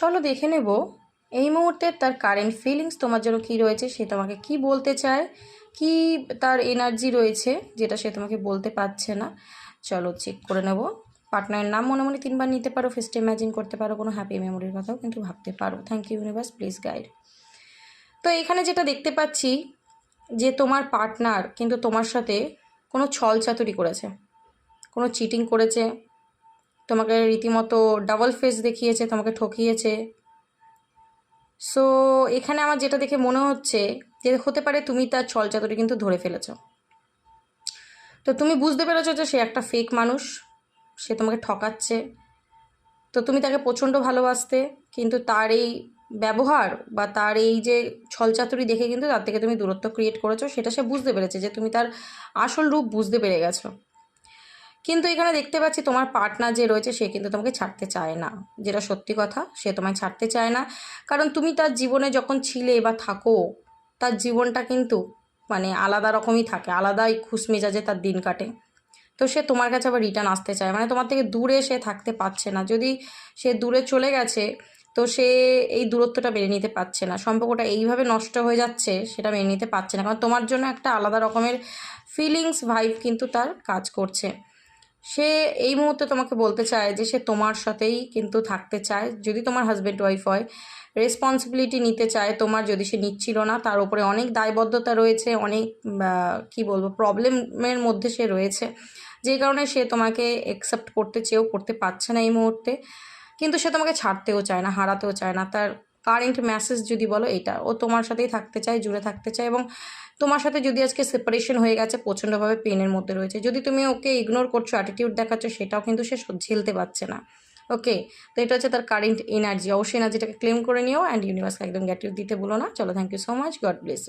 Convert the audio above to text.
চলো দেখে নেব এই মুহূর্তে তার কারেন্ট ফিলিংস তোমার জন্য কী রয়েছে, সে তোমাকে কি বলতে চায়, কি তার এনার্জি রয়েছে যেটা সে তোমাকে বলতে পারছে না। চলো চেক করে নেব। পার্টনারের নাম মনে মনে 3বার নিতে পারো, ফেসটা ইম্যাজিন করতে পারো, কোনো হ্যাপি মেমোরির কথাও কিন্তু ভাবতে পারো। Thank you universe, please guide. তো এখানে যেটা দেখতে পাচ্ছি যে তোমার পার্টনার কিন্তু তোমার সাথে কোনো ছলচাতুরি করেছে, কোনো চিটিং করেছে, তোমাকে রীতিমতো ডাবল ফেস দেখিয়েছে, তোমাকে ঠকিয়েছে। সো এখানে আমার যেটা দেখে মনে হচ্ছে যে হতে পারে তুমি তার ছলচাতুরি কিন্তু ধরে ফেলেছো। তো তুমি বুঝতে পেরেছো যে সে একটা ফেক মানুষ, সে তোমাকে ঠকাচ্ছে। তো তুমি তাকে প্রচণ্ড ভালোবাসতে, কিন্তু তার এই ব্যবহার বা তার এই যে ছলচাতুরি দেখে কিন্তু তার থেকে তুমি দূরত্ব ক্রিয়েট করেছো, সেটা সে বুঝতে পেরেছে যে তুমি তার আসল রূপ বুঝতে পেরে গেছো। কিন্তু এখানে দেখতে পাচ্ছি তোমার পার্টনার যে রয়েছে সে কিন্তু তোমাকে ছাড়তে চায় না, যেটা সত্যি কথা, সে তোমায় ছাড়তে চায় না। কারণ তুমি তার জীবনে যখন ছিলে বা থাকো, তার জীবনটা কিন্তু মানে আলাদা রকমই থাকে, আলাদাই খুশ মেজাজে তার দিন কাটে। তো সে তোমার কাছে আবার রিটার্ন আসতে চায়, মানে তোমার থেকে দূরে সে থাকতে পারছে না। যদি সে দূরে চলে গেছে তো সে এই দূরত্বটা মেনে নিতে পারছে না, সম্পর্কটা এইভাবে নষ্ট হয়ে যাচ্ছে সেটা মেনে নিতে পারছে না, কারণ তোমার জন্য একটা আলাদা রকমের ফিলিংস ভাইব কিন্তু তার কাজ করছে। সে এই মুহূর্তে তোমাকে বলতে চায় যে সে তোমার সাথেই কিন্তু থাকতে চায়, যদি তোমার হাজব্যান্ড ওয়াইফ হয়। রেসপন্সিবিলিটি নিতে চায় তোমার, যদি সে নিচ্ছিল না, তার উপরে অনেক দায়বদ্ধতা রয়েছে, অনেক কি বলবো প্রবলেমের মধ্যে সে রয়েছে, যেই কারণে সে তোমাকে অ্যাকসেপ্ট করতে চেয়েও করতে পারছে না এই মুহূর্তে। কিন্তু সে তোমাকে ছাড়তেও চায় না, হারাতেও চায় না। তার কারেন্ট মেসেজ যদি বলো এটা, ও তোমার সাথেই থাকতে চায়, জুড়ে থাকতে চায়, এবং তোমার সাথে যদি আজকে সেপারেশন হয়ে গেছে প্রচণ্ডভাবে পেনের মধ্যে রয়েছে। যদি তুমি ওকে ইগনোর করছো, অ্যাটিটিউড দেখাচ্ছ, সেটাও কিন্তু সে ঝেলতে পারছে না। ওকে, তো এটা হচ্ছে তার কারেন্ট এনার্জি। অবশ্যই এনার্জিটাকে ক্লেম করে নিও, অ্যান্ড ইউনিভার্সকে একদম গ্র্যাটিটিউড দিতে বলো না। চলো, thank you so much, God bless you.